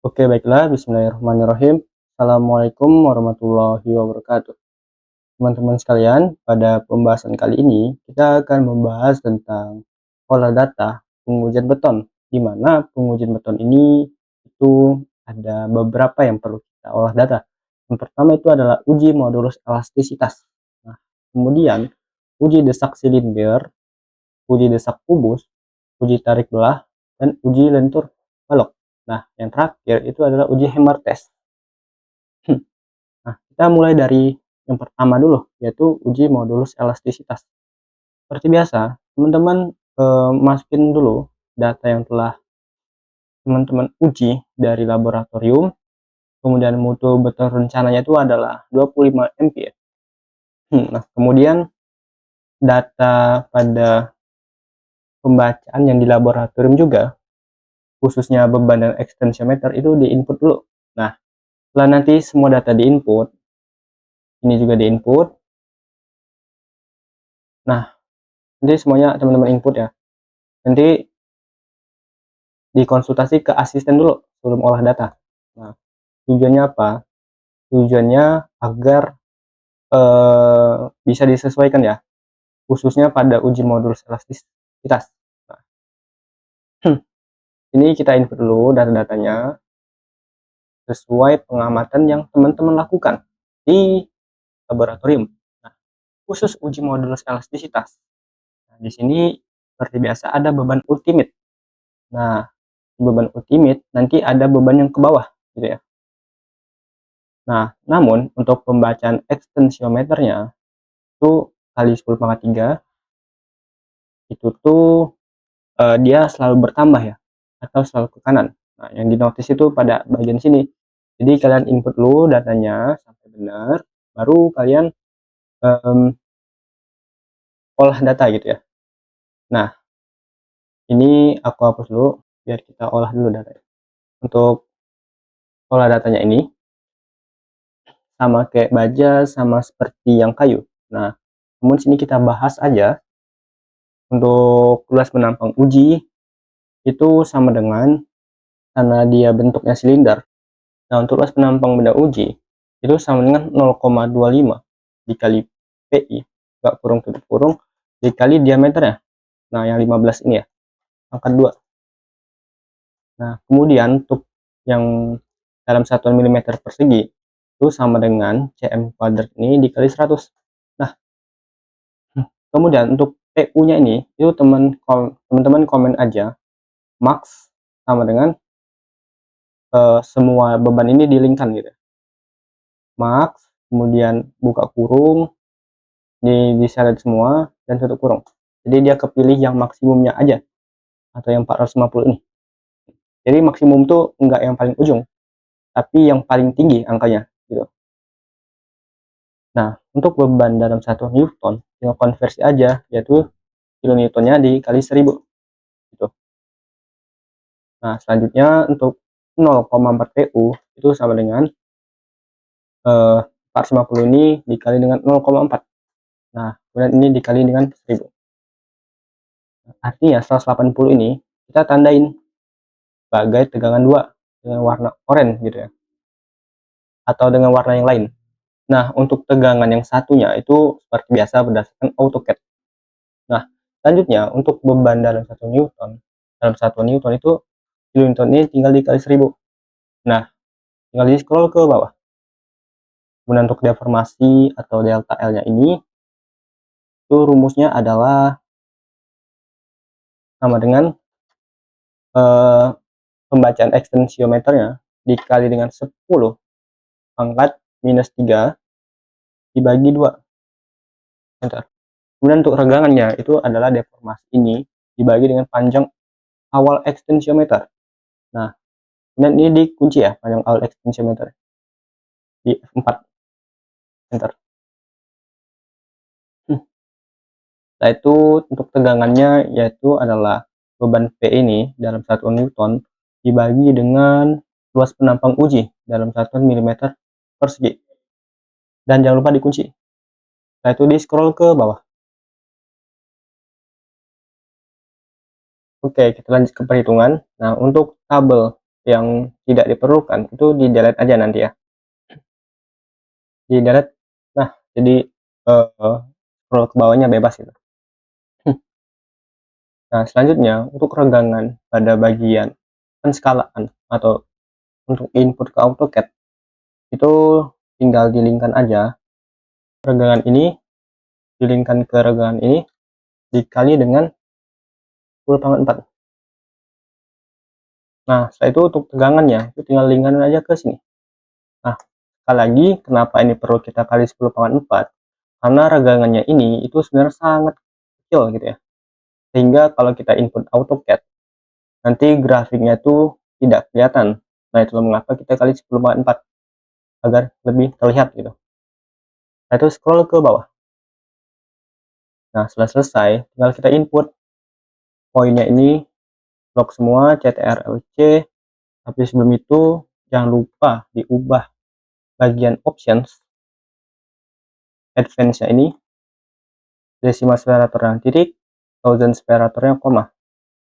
Oke, baiklah. Bismillahirrahmanirrahim. Assalamualaikum warahmatullahi wabarakatuh. Teman-teman sekalian, pada pembahasan kali ini kita akan membahas tentang olah data pengujian beton, di mana pengujian beton ini itu ada beberapa yang perlu kita olah data. Yang pertama itu adalah uji modulus elastisitas. Nah, kemudian uji desak silinder, uji desak kubus, uji tarik belah, dan uji lentur balok. Nah, yang terakhir itu adalah uji hammer test. Nah, kita mulai dari yang pertama dulu, yaitu uji modulus elastisitas. Seperti biasa, teman-teman masukin dulu data yang telah teman-teman uji dari laboratorium, kemudian mutu beton rencananya itu adalah 25 ampere. Nah, kemudian data pada pembacaan yang di laboratorium juga, khususnya beban dan ekstensiometer itu di-input dulu. Nah, setelah nanti semua data di-input, ini juga di-input. Nah, nanti semuanya teman-teman input ya. Nanti dikonsultasi ke asisten dulu sebelum olah data. Nah, tujuannya apa? Tujuannya agar bisa disesuaikan ya, khususnya pada uji modul elastisitas. Nah, ini kita input dulu data-datanya sesuai pengamatan yang teman-teman lakukan di laboratorium. Nah, khusus uji modulus elastisitas. Nah, di sini seperti biasa ada beban ultimate. Nah, beban ultimate nanti ada beban yang ke bawah gitu ya. Nah, namun untuk pembacaan ekstensiometernya itu kali 10 pangkat 3 itu tuh dia selalu bertambah ya, atau selalu ke kanan. Nah, yang di notice itu pada bagian sini. Jadi kalian input dulu datanya sampai benar, baru kalian olah data gitu ya. Nah, ini aku hapus dulu biar kita olah dulu data. Untuk olah datanya ini sama kayak baja, sama seperti yang kayu. Nah, namun sini kita bahas aja untuk luas penampang uji itu sama dengan, karena dia bentuknya silinder. Nah, untuk luas penampang benda uji itu sama dengan 0,25 dikali PI, nggak kurung tutup kurung, dikali diameternya. Nah, yang 15 ini ya, angka 2. Nah, kemudian untuk yang dalam satuan milimeter persegi itu sama dengan cm kuadrat ini dikali 100. Nah, kemudian untuk PU-nya ini itu teman-teman komen aja max sama dengan semua beban ini dilingkan gitu. Max, kemudian buka kurung, diseret semua dan tutup kurung. Jadi dia kepilih yang maksimumnya aja atau yang 450 ini. Jadi maksimum tuh enggak yang paling ujung, tapi yang paling tinggi angkanya gitu. Nah, untuk beban dalam 1 Newton tinggal konversi aja, yaitu kilonewtonnya dikali 1000 gitu. Nah, selanjutnya untuk 0,4 PU itu sama dengan 450 ini dikali dengan 0,4. Nah, kemudian ini dikali dengan 1000. Artinya 180 ini kita tandain sebagai tegangan 2 dengan warna oranye gitu ya, atau dengan warna yang lain. Nah, untuk tegangan yang satunya itu seperti biasa berdasarkan AutoCAD. Nah, selanjutnya untuk beban dalam 1 Newton, dalam 1 Newton itu kilonewton ini tinggal dikali 1000. Nah, tinggal di scroll ke bawah. Kemudian untuk deformasi atau delta L-nya ini itu rumusnya adalah sama dengan pembacaan ekstensiometernya dikali dengan 10 pangkat minus 3 dibagi 2. Enter. Kemudian untuk regangannya itu adalah deformasi ini dibagi dengan panjang awal ekstensiometer. Nah, kemudian ini dikunci ya, panjang awal ekstensiometer di F4. Enter. Setelah itu untuk tegangannya yaitu adalah beban P ini dalam 1 Newton dibagi dengan luas penampang uji dalam satuan milimeter persegi. Dan jangan lupa dikunci. Setelah itu di scroll ke bawah. Oke, kita lanjut ke perhitungan. Nah, untuk tabel yang tidak diperlukan itu di delete aja nanti ya, di delete. Nah, jadi scroll ke bawahnya bebas gitu. Nah, selanjutnya untuk renggangan pada bagian penskalaan atau untuk input ke AutoCAD itu tinggal dilingkan aja renggangan ini, dilingkan ke renggangan ini dikali dengan 10/4. Nah, setelah itu untuk tegangannya itu tinggal lingkaran aja ke sini. Nah, sekali lagi kenapa ini perlu kita kali 10/4, karena renggangannya ini itu sebenarnya sangat kecil gitu ya, sehingga kalau kita input AutoCAD nanti grafiknya itu tidak kelihatan. Nah, itulah mengapa kita kali 10/4 agar lebih terlihat gitu. Nah, itu scroll ke bawah. Nah, setelah selesai tinggal kita input poinnya ini, blok semua CTRL-C, tapi sebelum itu jangan lupa diubah bagian options advance-nya ini, decimal separatornya titik, thousand separatornya koma.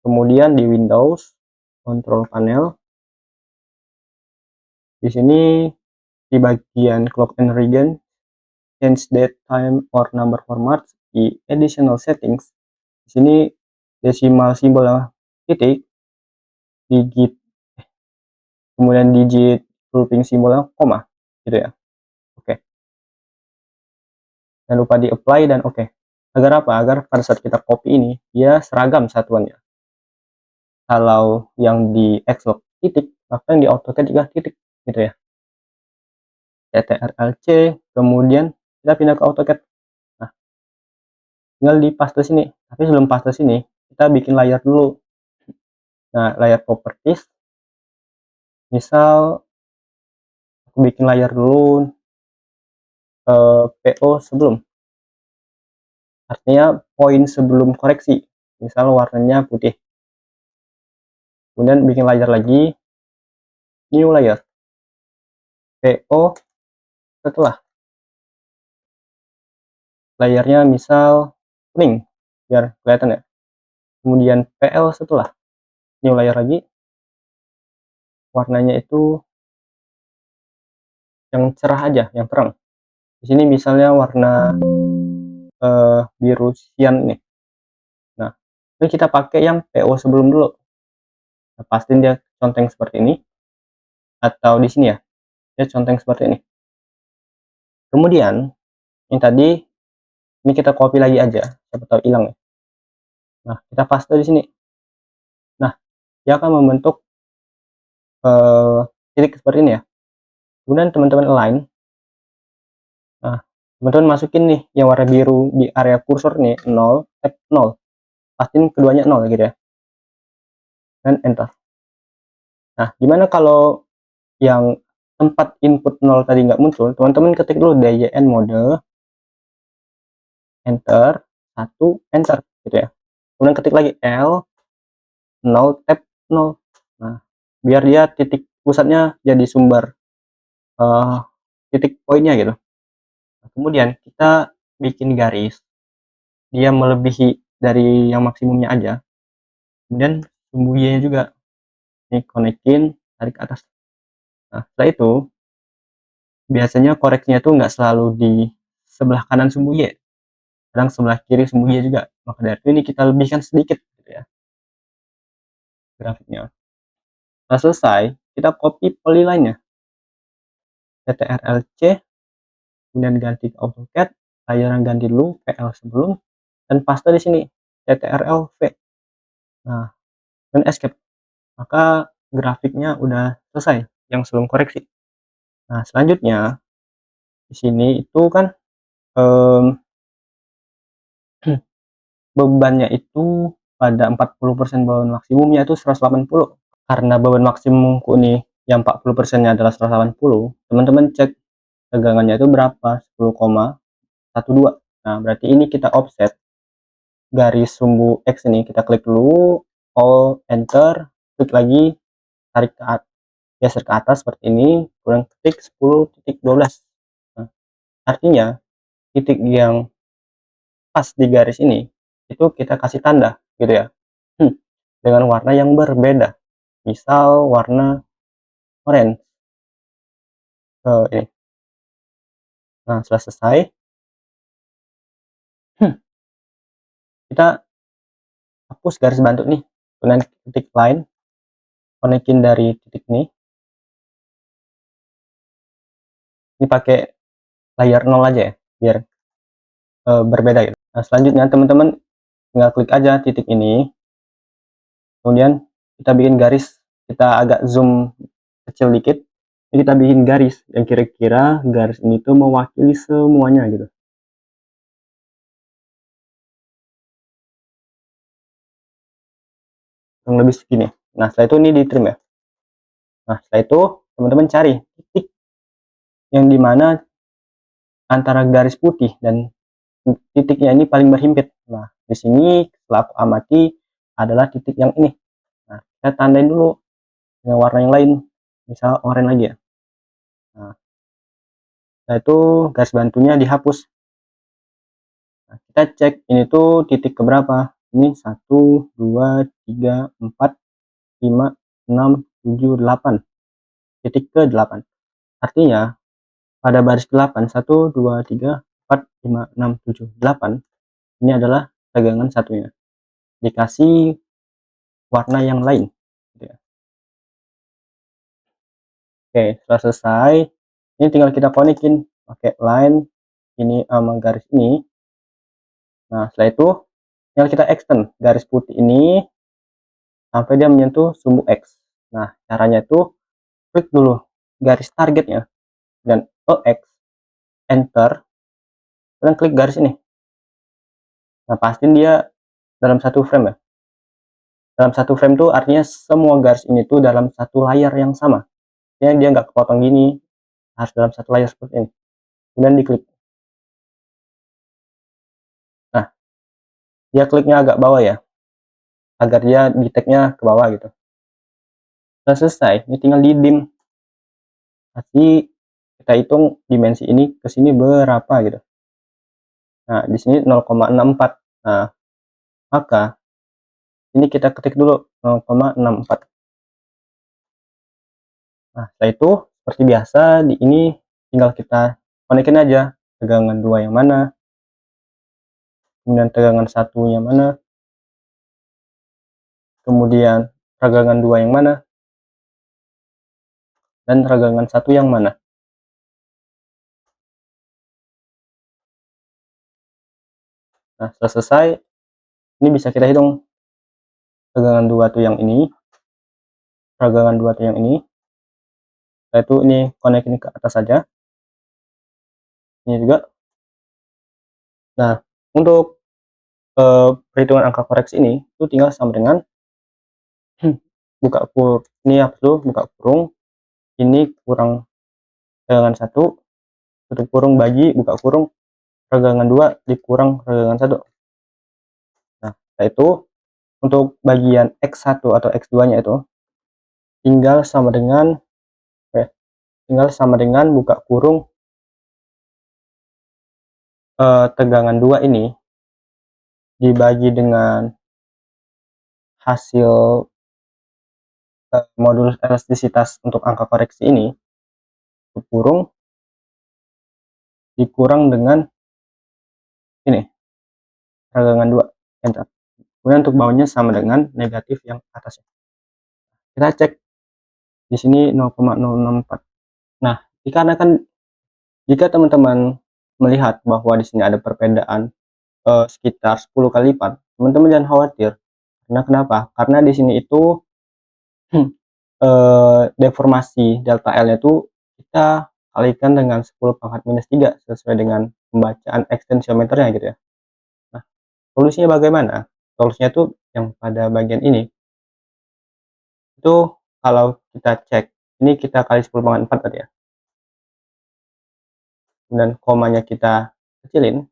Kemudian di Windows control panel, di sini di bagian clock and region, change date, time, or number format, di additional settings, di sini decimal simbol titik, digit, kemudian digit grouping simbolnya koma gitu ya. Oke, jangan lupa di apply dan oke. Agar apa? Agar pada saat kita copy ini dia seragam satuannya. Kalau yang di Xlog titik, maka yang di AutoCAD juga titik gitu ya. CTRL-C, kemudian kita pindah ke AutoCAD. Nah, tinggal di paste sini. Tapi sebelum paste sini, kita bikin layer dulu. Nah, layer properties, misal aku bikin layer dulu PO sebelum, artinya poin sebelum koreksi, misal warnanya putih. Kemudian bikin layer lagi, new layer, PO setelah, layernya misal kuning biar kelihatan ya. Kemudian PL setelah, new layer lagi, warnanya itu yang cerah aja, yang terang. Di sini misalnya warna biru cyan nih. Nah, ini kita pakai yang PO sebelum dulu. Nah, pastiin dia conteng seperti ini, atau di sini ya, dia conteng seperti ini. Kemudian yang tadi ini kita copy lagi aja, siapa tahu hilang ya. Nah, kita paste di sini. Nah, dia akan membentuk titik seperti ini ya. Kemudian teman-teman align. Nah, teman-teman masukin nih yang warna biru di area kursor nih 0, 0. Pastiin keduanya 0 gitu ya. Dan enter. Nah, gimana kalau yang tempat input 0 tadi nggak muncul? Teman-teman ketik dulu DYN mode, enter, 1, enter gitu ya. Kemudian ketik lagi L, 0, tab 0. Nah, biar dia titik pusatnya jadi sumber titik poinnya gitu. Nah, kemudian kita bikin garis, dia melebihi dari yang maksimumnya aja. Kemudian sumbu Y-nya juga. Ini konekin, tarik ke atas. Nah, setelah itu biasanya koreksinya tuh nggak selalu di sebelah kanan sumbu Y, kadang sebelah kiri sumbu Y juga. Maka dari itu ini kita lebihkan sedikit gitu ya grafiknya. Setelah selesai, kita copy polyline-nya, CTRL-C, kemudian ganti ke AutoCAD, layer yang ganti dulu, PL sebelum, dan paste di sini, CTRL-V. Nah, dan escape. Maka grafiknya udah selesai yang sebelum koreksi. Nah, selanjutnya di sini itu kan bebannya itu pada 40% beban maksimumnya itu 180. Karena beban maksimumku nih yang 40%-nya adalah 180, teman-teman cek tegangannya itu berapa, 10,12. Nah, berarti ini kita offset garis sumbu X ini, kita klik dulu, all, enter, klik lagi, tarik ke atas, geser ke atas seperti ini, kemudian ketik 10.12. Nah, artinya titik yang pas di garis ini itu kita kasih tanda gitu ya, dengan warna yang berbeda. misal warna orange ini. Nah, setelah selesai, kita hapus garis bantu nih, kemudian titik line, konekin dari titik ini pakai layer 0 aja ya, biar berbeda gitu. Nah, selanjutnya teman-teman tinggal klik aja titik ini, kemudian kita bikin garis, kita agak zoom kecil dikit, jadi kita bikin garis yang kira-kira garis ini tuh mewakili semuanya gitu. Yang lebih segini. Nah, setelah itu ini di trim ya. Nah, setelah itu teman-teman cari titik yang dimana antara garis putih dan titiknya ini paling berhimpit. Nah, di sini setelah aku amati adalah titik yang ini. Nah, kita tandain dulu dengan warna yang lain, misal oranye lagi ya. Nah, setelah itu garis bantunya dihapus. Nah, kita cek ini tuh titik keberapa. Ini 1, 2, 3, 4, 5, 6, 7, 8. Titik ke 8. Artinya pada baris ke-8, 1, 2, 3, 4, 5, 6, 7, 8, ini adalah tegangan satunya. Dikasih warna yang lain. Gitu ya. Oke, setelah selesai, ini tinggal kita konekin pakai line ini sama garis ini. Nah, setelah itu tinggal kita extend garis putih ini sampai dia menyentuh sumbu X. Nah, caranya itu klik dulu garis targetnya dan EX, enter, dan klik garis ini. Nah, pastiin dia dalam satu frame ya. Dalam satu frame tuh artinya semua garis ini tuh dalam satu layar yang sama. Ya, dia nggak kepotong gini, harus dalam satu layar seperti ini. Kemudian diklik. Nah, dia kliknya agak bawah ya, agar dia detect-nya ke bawah gitu. Sudah selesai, ini tinggal di dim. Nanti kita hitung dimensi ini ke sini berapa gitu. Nah, di sini 0,64. Nah, maka ini kita ketik dulu 0,64. Nah, setelah itu seperti biasa di ini tinggal kita konekin aja tegangan 2 yang mana, kemudian tegangan satunya mana, kemudian tegangan 2 yang mana, dan tegangan 1 yang mana. Nah, setelah selesai, ini bisa kita hitung tegangan 2 tuh yang ini, tegangan 2 tuh yang ini. Setelah itu ini konekin ke atas saja. Ini juga. Nah, untuk perhitungan angka koreksi ini itu tinggal sama dengan buka kurung, ini hapus dulu, buka kurung, ini kurang tegangan 1, tutup kurung, bagi, buka kurung, tegangan 2 dikurang tegangan 1. Nah, setelah itu untuk bagian X1 atau X2 nya itu tinggal sama dengan buka kurung tegangan 2 ini dibagi dengan hasil modulus elastisitas untuk angka koreksi ini, kurung dikurang dengan ini tegangan 2, enter. Kemudian untuk bawahnya sama dengan negatif yang atasnya. Kita cek di sini 0,064. Nah, dikarenakan jika teman-teman melihat bahwa di sini ada perbedaan sekitar 10 kali lipat, teman-teman jangan khawatir. Karena kenapa? Karena di sini itu deformasi delta L-nya itu kita kalikan dengan 10 pangkat minus 3 sesuai dengan pembacaan ekstensiometernya gitu ya. Nah, solusinya bagaimana? Solusinya itu yang pada bagian ini. Itu kalau kita cek, ini kita kali 10 pangkat 4 tadi ya. Dan komanya kita kecilin.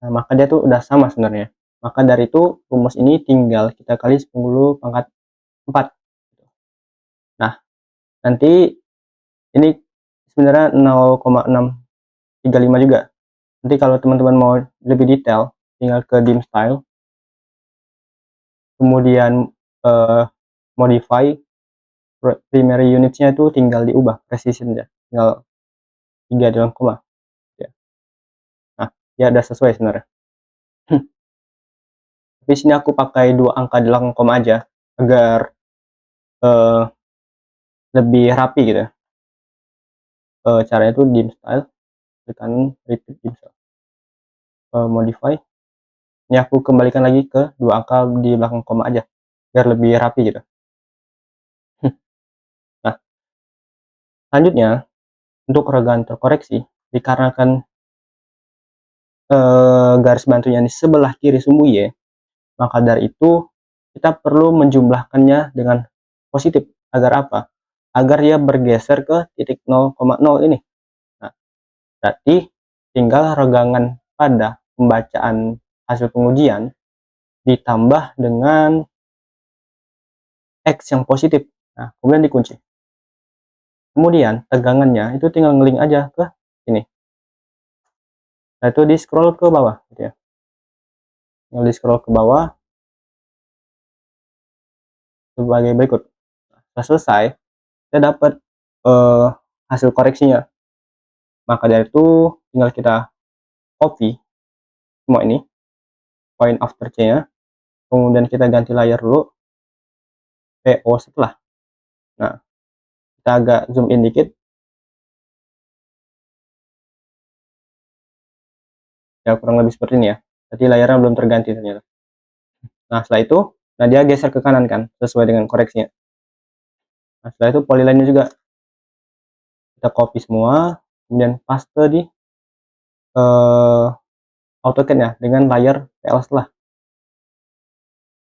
Nah, maka dia tuh udah sama sebenarnya. Maka dari itu rumus ini tinggal kita kali 10 pangkat 4. Nah, nanti ini sebenarnya 0,635 juga. Nanti kalau teman-teman mau lebih detail, tinggal ke dim style, kemudian modify primary unitsnya itu tinggal diubah precision ya, tinggal 3 dalam koma ya. Nah ya udah sesuai sebenarnya. Tapi sini aku pakai 2 angka di belakang koma aja agar uh, lebih rapi gitu ya. Caranya itu dim style, tekan repeat dim style, modify. Ini aku kembalikan lagi ke 2 angka di belakang koma aja biar lebih rapi gitu. Nah selanjutnya untuk keregaan terkoreksi dikarenakan garis bantunya di sebelah kiri sumbu Y, maka dari itu kita perlu menjumlahkannya dengan positif. Agar apa? Agar dia bergeser ke titik 0,0 ini. Nah, berarti tinggal regangan pada pembacaan hasil pengujian ditambah dengan X yang positif. Nah, kemudian dikunci. Kemudian tegangannya itu tinggal ngeling aja ke sini. Nah, itu di scroll ke bawah gitu ya. Tinggal di scroll ke bawah sebagai berikut. Setelah selesai, kita dapat hasil koreksinya. Maka dari itu tinggal kita copy semua ini, point after C-nya, kemudian kita ganti layer dulu, PO setelah. Nah, kita agak zoom in dikit. Ya, kurang lebih seperti ini ya. Jadi layarnya belum terganti ternyata. Nah, setelah itu, nah dia geser ke kanan kan, sesuai dengan koreksinya. Nah, setelah itu polyline-nya juga kita copy semua, kemudian paste di AutoCAD-nya dengan layer PL setelah.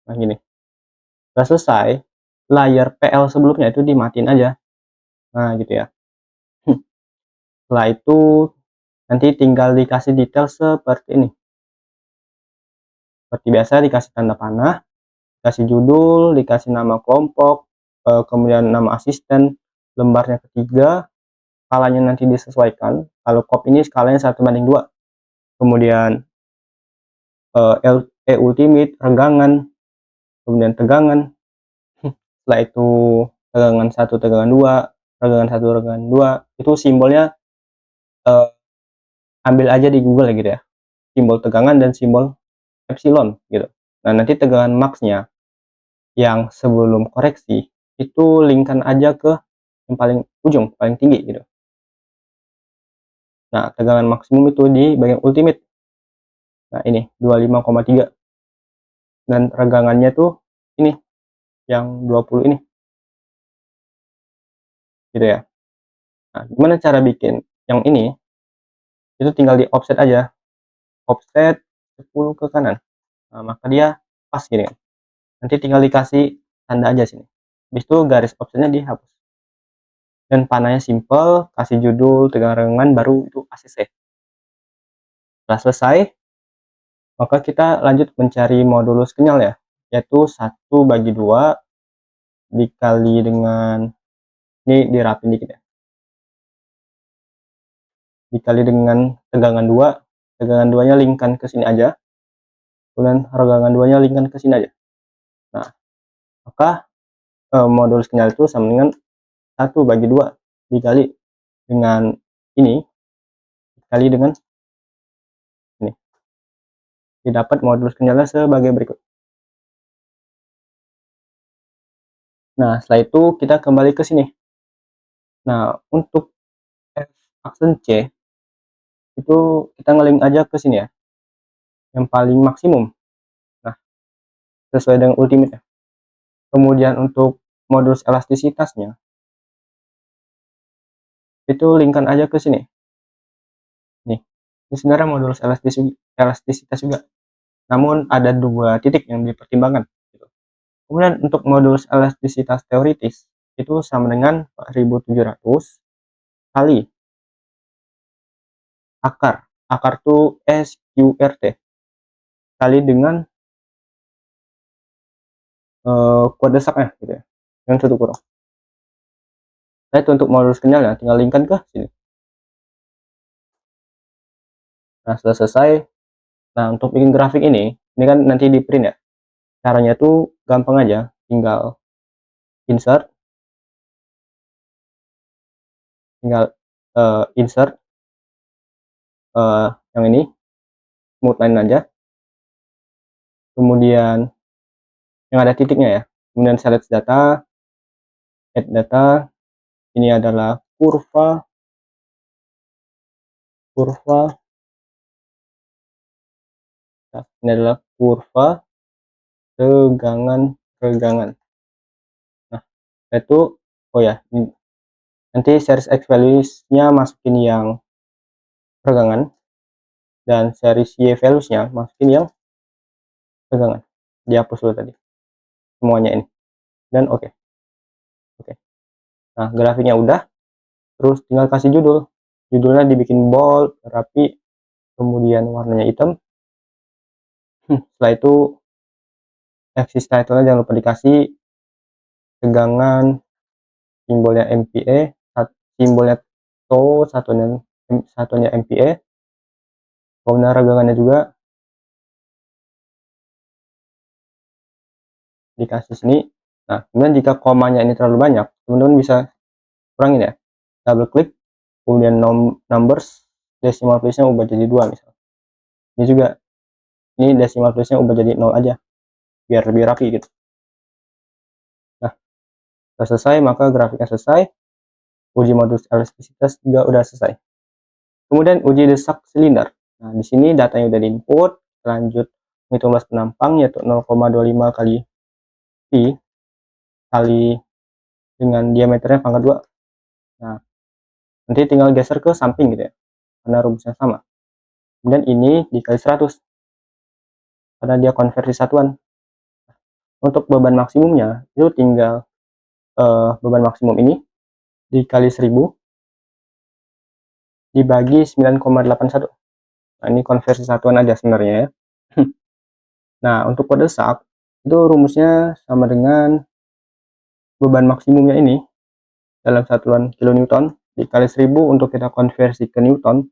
Nah, gini. Setelah selesai, layar PL sebelumnya itu dimatiin aja. Nah, gitu ya. Setelah itu, nanti tinggal dikasih detail seperti ini. Seperti biasa dikasih tanda panah, dikasih judul, dikasih nama kelompok, kemudian nama asisten, lembarnya ketiga, skalanya nanti disesuaikan. Kalau cop ini skalanya 1:2. Kemudian ultimate, regangan, kemudian tegangan. Setelah itu tegangan 1, tegangan 2, regangan 1, regangan 2. Itu simbolnya ambil aja di Google ya gitu ya. Simbol tegangan dan simbol epsilon gitu. Nah, nanti tegangan max-nya yang sebelum koreksi itu linkkan aja ke yang paling ujung, paling tinggi gitu. Nah, tegangan maksimum itu di bagian ultimate. Nah, ini 25,3. Dan regangannya tuh ini yang 20 ini. Gitu ya. Nah, gimana cara bikin yang ini? Itu tinggal di offset aja. Offset 10 ke kanan. Nah, maka dia pas gini kan. Nanti tinggal dikasih tanda aja sini. Habis itu garis offsetnya dihapus. Dan panahnya simple, kasih judul, tegangan baru itu ACC. Setelah selesai, maka kita lanjut mencari modulus kenyal ya, yaitu 1/2 dikali dengan, ini dirapin dikit ya, dikali dengan tegangan 2, tegangan 2 nya linkkan ke sini aja, kemudian regangan 2 nya linkkan ke sini aja. Nah, maka modulus kenyal itu sama dengan 1/2 dikali dengan ini, dikali dengan ini, didapat modulus kenyalnya sebagai berikut. Nah, setelah itu kita kembali ke sini. Nah, untuk F aksen C itu kita ngelink aja ke sini ya, yang paling maksimum. Nah, sesuai dengan ultimate ya. Kemudian untuk modulus elastisitasnya itu linkkan aja ke sini. Nih, ini sebenarnya modulus elastisitas juga. Namun ada 2 titik yang dipertimbangkan. Gitu. Kemudian untuk modulus elastisitas teoritis itu sama dengan 4700 kali akar tuh SQRT kali dengan kuat desaknya gitu ya, yang 1 kurang. Nah, itu untuk modulus kenyalnya tinggal linkkan ke sini. Nah, setelah selesai, nah untuk bikin grafik ini kan nanti di print ya. Caranya tuh gampang aja, tinggal insert, tinggal insert yang ini smooth line aja, kemudian yang ada titiknya ya, kemudian select data, add data, ini adalah kurva, nah, ini adalah kurva regangan. Nah, itu oh ya, nanti series X values-nya masukin yang regangan, dan series Y values-nya masukin yang regangan. Dihapus dulu tadi semuanya ini, dan oke. Nah, grafiknya udah, terus tinggal kasih judulnya dibikin bold, rapi, kemudian warnanya hitam. Setelah itu axis title-nya jangan lupa dikasih tegangan, simbolnya MPa, simbolnya TO, satunya MPa, kemudian regangannya juga dikasih sini. Nah, kemudian jika komanya ini terlalu banyak, teman-teman bisa kurangin ya, double klik, kemudian numbers, decimal place-nya ubah jadi 2 misalnya. Ini juga, ini decimal place-nya ubah jadi 0 aja, biar lebih rapi gitu. Nah, sudah selesai, maka grafiknya selesai, uji modus elastisitas juga udah selesai. Kemudian uji desak silinder. Nah, di sini datanya udah diinput, lanjut menghitung luas penampang yaitu 0,25 kali pi kali dengan diameternya pangkat 2. Nah, nanti tinggal geser ke samping gitu ya, karena rumusnya sama. Kemudian ini dikali 100, karena dia konversi satuan. Untuk beban maksimumnya, itu tinggal beban maksimum ini dikali 1000 dibagi 9,81. Nah, ini konversi satuan aja sebenarnya ya. Nah, untuk kode desak, itu rumusnya sama dengan beban maksimumnya ini dalam satuan kilonewton dikali 1000 untuk kita konversi ke newton,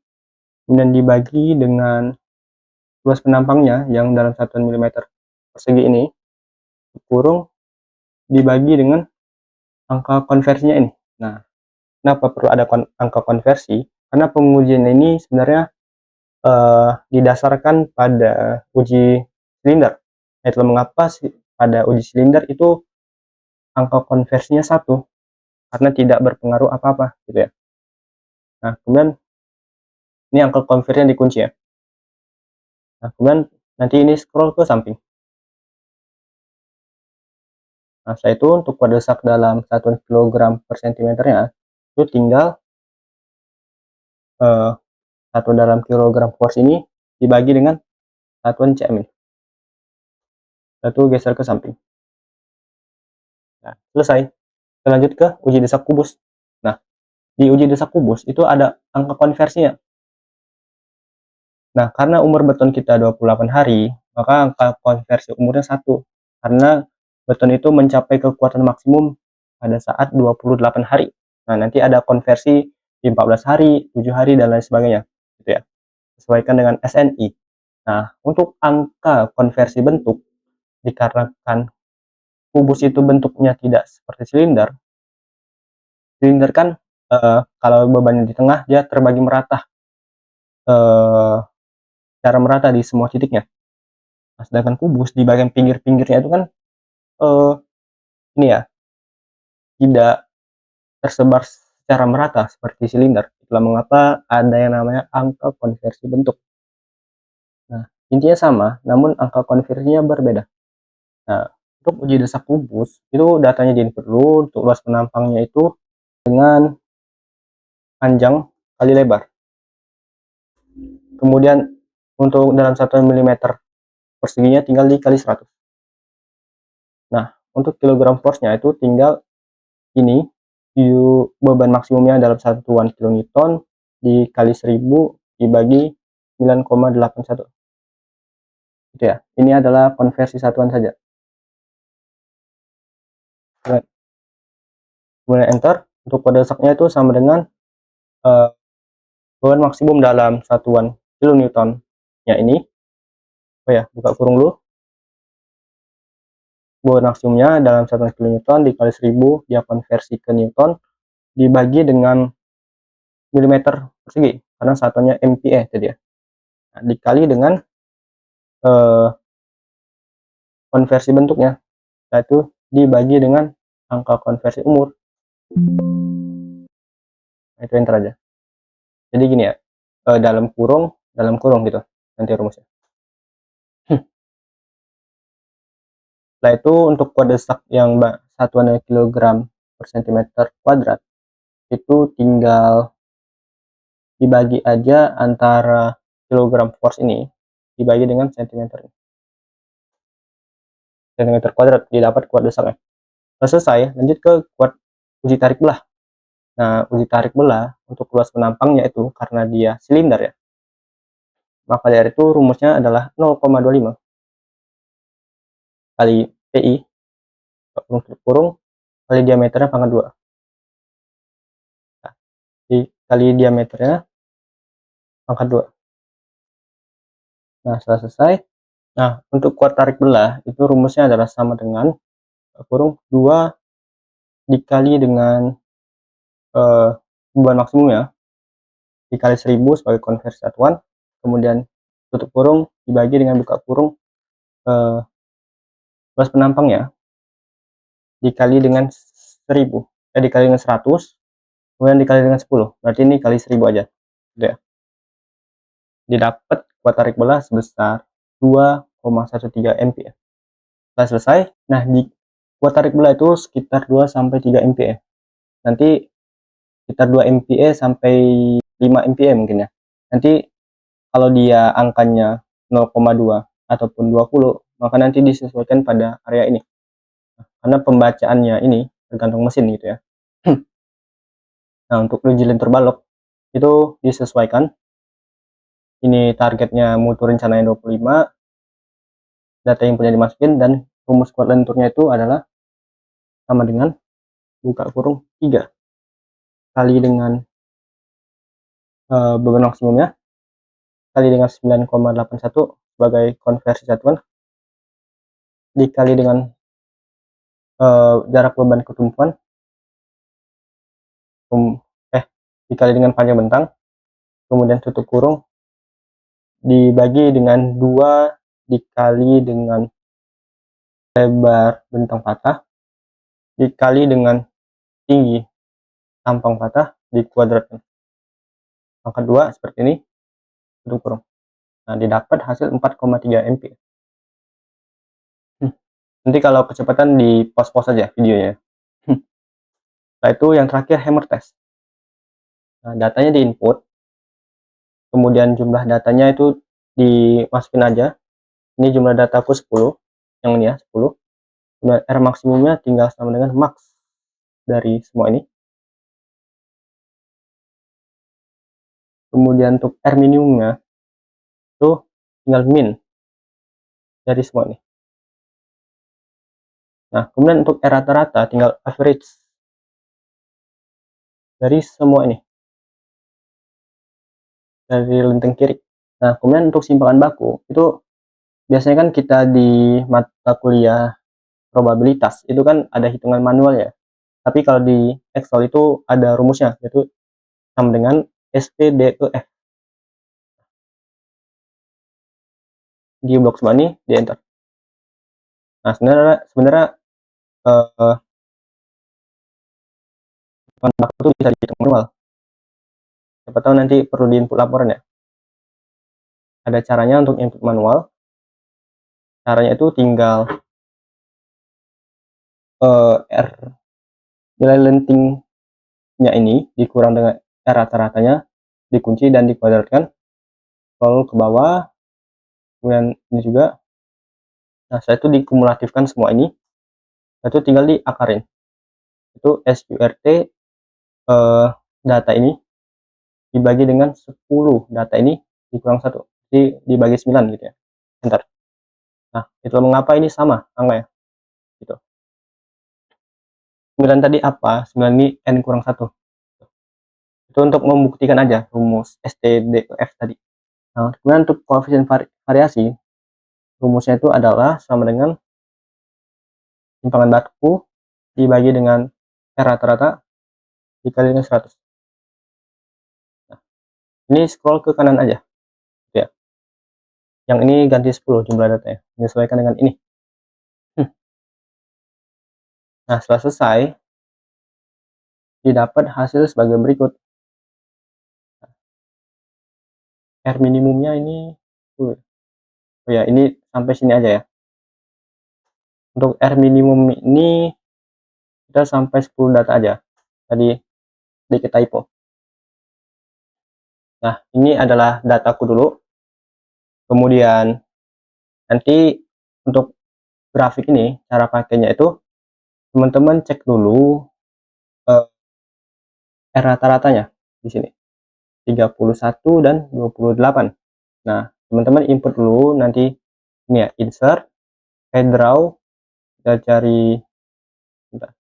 kemudian dibagi dengan luas penampangnya yang dalam satuan milimeter persegi ini, kurung dibagi dengan angka konversinya ini. Nah, kenapa perlu ada angka konversi? Karena pengujian ini sebenarnya didasarkan pada uji silinder. Itulah mengapa pada uji silinder itu angka konversinya 1, karena tidak berpengaruh apa-apa gitu ya. Nah, kemudian ini angka konversinya dikunci ya. Nah, kemudian nanti ini scroll ke samping. Nah, setelah itu untuk kode desak dalam satuan kilogram per sentimeternya, itu tinggal satu dalam kilogram force ini dibagi dengan satuan cm ini. Lalu geser ke samping. Nah, selesai. Kita lanjut ke uji desak kubus. Nah, di uji desak kubus itu ada angka konversinya. Nah, karena umur beton kita 28 hari, maka angka konversi umurnya 1. Karena beton itu mencapai kekuatan maksimum pada saat 28 hari. Nah, nanti ada konversi di 14 hari, 7 hari, dan lain sebagainya. Gitu ya. Sesuaikan dengan SNI. Nah, untuk angka konversi bentuk, dikarenakan kubus itu bentuknya tidak seperti silinder. Silinder kan kalau bebannya di tengah, dia terbagi merata, secara merata di semua titiknya. Nah, sedangkan kubus di bagian pinggir-pinggirnya itu kan ini ya, tidak tersebar secara merata seperti silinder. Itulah mengapa ada yang namanya angka konversi bentuk. Nah, intinya sama, namun angka konversinya berbeda. Nah, untuk uji desak kubus itu datanya diinput dulu. Untuk luas penampangnya itu dengan panjang kali lebar. Kemudian untuk dalam 1 mm perseginya tinggal dikali 100. Nah, untuk kilogram force-nya itu tinggal ini, beban maksimumnya dalam satuan kilonewton dikali 1000 dibagi 9,81. Gitu ya. Ini adalah konversi satuan saja. Kemudian enter. Untuk kode desaknya itu sama dengan beban maksimum dalam satuan kilonewton. Ya ini. Oh ya, buka kurung dulu. beban maksimumnya dalam satuan kilonewton dikali 1000, dia konversi ke newton, dibagi dengan milimeter persegi, karena satuannya MPa tadi ya. Nah, dikali dengan konversi bentuknya, yaitu dibagi dengan angka konversi umur. Nah, itu enter aja. Jadi gini ya, dalam kurung gitu nanti rumusnya. Setelah itu untuk kuat desak yang satuannya kilogram per sentimeter kuadrat, itu tinggal dibagi aja antara kilogram force ini dibagi dengan sentimeter kuadrat, didapat kuat desaknya. Nah, selesai, lanjut ke kuat uji tarik belah. Nah, uji tarik belah untuk luas penampangnya itu karena dia silinder ya, maka dari itu rumusnya adalah 0,25 kali PI kurung kali diameternya pangkat 2. Nah, dikali diameternya pangkat 2. Nah, setelah selesai, nah untuk kuat tarik belah itu rumusnya adalah sama dengan kurung 2 dikali dengan beban maksimumnya dikali 1000 sebagai konversi satuan, kemudian tutup kurung dibagi dengan buka kurung luas penampangnya dikali dengan 1000, dikali dengan 100, kemudian dikali dengan 10, berarti ini kali 1000 aja gitu ya. Didapat kuat tarik belah sebesar 2,13 MPa. Setelah selesai, nah di kuat tarik belah itu sekitar 2-3 MPa, nanti sekitar 2 MPa sampai 5 MPa mungkin ya. Nanti kalau dia angkanya 0,2 ataupun 20, maka nanti disesuaikan pada area ini, karena pembacaannya ini tergantung mesin gitu ya. Nah, untuk uji lentur balok itu disesuaikan, ini targetnya mutu rencananya 25, data yang punya dimasukin, dan rumus kuat lenturnya itu adalah sama dengan buka kurung 3 kali dengan beban maksimumnya kali dengan 9,81 sebagai konversi satuan dikali dengan jarak beban ketumpuan dikali dengan panjang bentang, kemudian tutup kurung dibagi dengan 2 dikali dengan lebar bentang patah dikali dengan tinggi tampang patah dikuadratkan pangkat 2 seperti ini, tutup kurung. Nah, didapat hasil 4,3 MP. Nanti kalau kecepatan di pos-pos saja videonya. Setelah itu yang terakhir hammer test. Nah, datanya di input, kemudian jumlah datanya itu dimasukin aja. Ini jumlah dataku 10, yang ini ya 10. Kemudian R maksimumnya tinggal sama dengan max dari semua ini. Kemudian untuk R minimumnya itu tinggal min dari semua ini. Nah, kemudian untuk R rata-rata tinggal average dari semua ini, dari lenteng kiri. Nah, kemudian untuk simpangan baku itu biasanya kan kita di mata kuliah probabilitas itu kan ada hitungan manual ya, tapi kalau di Excel itu ada rumusnya, yaitu sama dengan SPDEF. Di blok semua ini di enter. Nah, sebenarnya hitungan baku itu bisa dihitung manual, siapa tahu nanti perlu di input laporan ya. Ada caranya untuk input manual, caranya itu tinggal R nilai lentingnya ini dikurang dengan R rata-ratanya, dikunci dan dikuadratkan, lalu ke bawah, kemudian ini juga. Nah, saya itu dikumulatifkan semua ini, itu tinggal diakarin, itu SURT data ini dibagi dengan 10 data ini dikurang 1, jadi dibagi 9 gitu ya. Bentar. Nah, itu mengapa ini sama angkanya gitu. 9 tadi apa? 9 ini N kurang 1. Itu untuk membuktikan aja rumus STDEF tadi. Nah, kemudian untuk koefisien variasi, rumusnya itu adalah sama dengan timpangan baku dibagi dengan rata-rata dikali dengan 100. Nah, ini scroll ke kanan aja ya. Yang ini ganti 10 jumlah datanya, menyesuaikan dengan ini. Nah, setelah selesai, didapat hasil sebagai berikut. R minimumnya ini, oh ya, ini sampai sini aja ya. Untuk R minimum ini kita sampai 10 data aja. Tadi sedikit typo. Nah, ini adalah dataku dulu. Kemudian nanti untuk grafik ini, cara pakainya itu teman-teman cek dulu rata-ratanya di sini 31 dan 28. Nah, teman-teman input dulu nanti ini ya, insert, draw, kita cari bentar,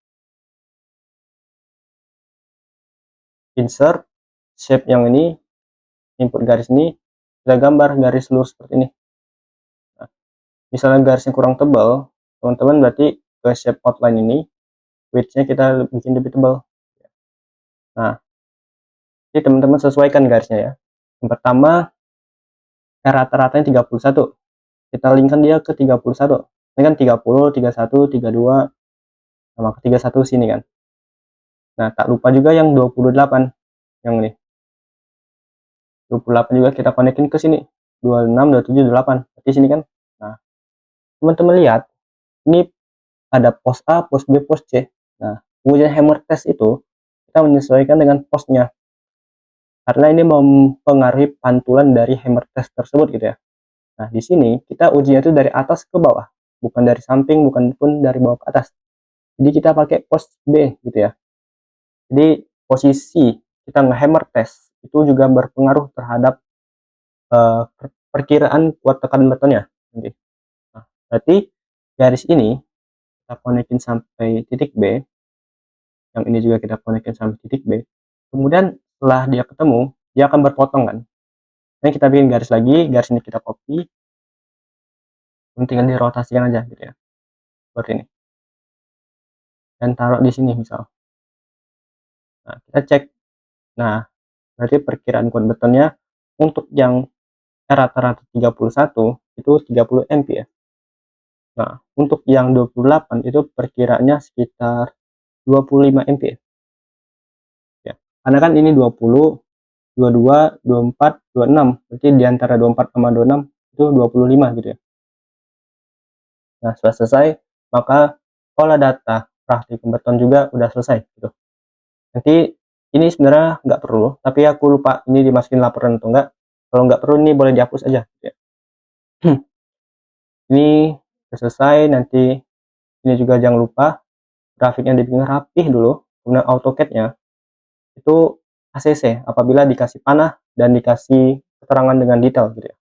insert shape yang ini, input garis ini, kita gambar garis lurus seperti ini. Nah, misalnya garisnya kurang tebal, teman-teman berarti ke shape outline ini width-nya kita bikin lebih tebal. Nah, jadi teman-teman sesuaikan garisnya ya. Yang pertama, rata-ratanya 31. Kita linkkan dia ke 31. Ini kan 30, 31, 32, sama ke 31 sini kan. Nah, tak lupa juga yang 28. Yang ini. 28 juga kita konekin ke sini. 26, 27, 28. Berarti sini kan. Nah, teman-teman lihat, ini ada pos A, pos B, pos C. Nah, kemudian hammer test itu kita menyesuaikan dengan posnya. Karena ini mempengaruhi pantulan dari hammer test tersebut gitu ya. Nah, di sini kita ujinya itu dari atas ke bawah, bukan dari samping, bukan pun dari bawah ke atas. Jadi kita pakai pos B gitu ya. Jadi posisi kita nge-hammer test itu juga berpengaruh terhadap perkiraan kuat tekan betonnya. Nah, berarti garis ini kita konekin sampai titik B, yang ini juga kita konekin sampai titik B. Kemudian setelah dia ketemu, dia akan berpotong kan. Ini kita bikin garis lagi, garis ini kita copy, tinggal dirotasikan aja gitu ya, seperti ini, dan taruh di sini misal. Nah, kita cek. Nah, berarti perkiraan kuat betonnya untuk yang rata-rata 31 itu 30 MP ya. Nah, untuk yang 28 itu perkiraannya sekitar 25 MP ya. Karena kan ini 20, 22, 24, 26. Berarti di antara 24 sama 26 itu 25 gitu ya. Nah, setelah selesai, maka olah data praktikum beton juga udah selesai gitu. Nanti ini sebenarnya nggak perlu, tapi aku lupa ini dimasukin laporan atau enggak. Kalau nggak perlu ini boleh dihapus aja gitu ya. Ini sudah selesai. Nanti ini juga jangan lupa grafiknya dibikin rapih dulu. Kemudian AutoCAD-nya itu ACC apabila dikasih panah dan dikasih keterangan dengan detail gitu ya.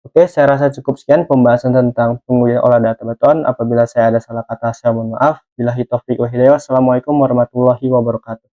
Oke, saya rasa cukup sekian pembahasan tentang pengujian olah data beton. Apabila saya ada salah kata, saya mohon maaf. Billahi taufiq wal hidayah. Wassalamualaikum warahmatullahi wabarakatuh.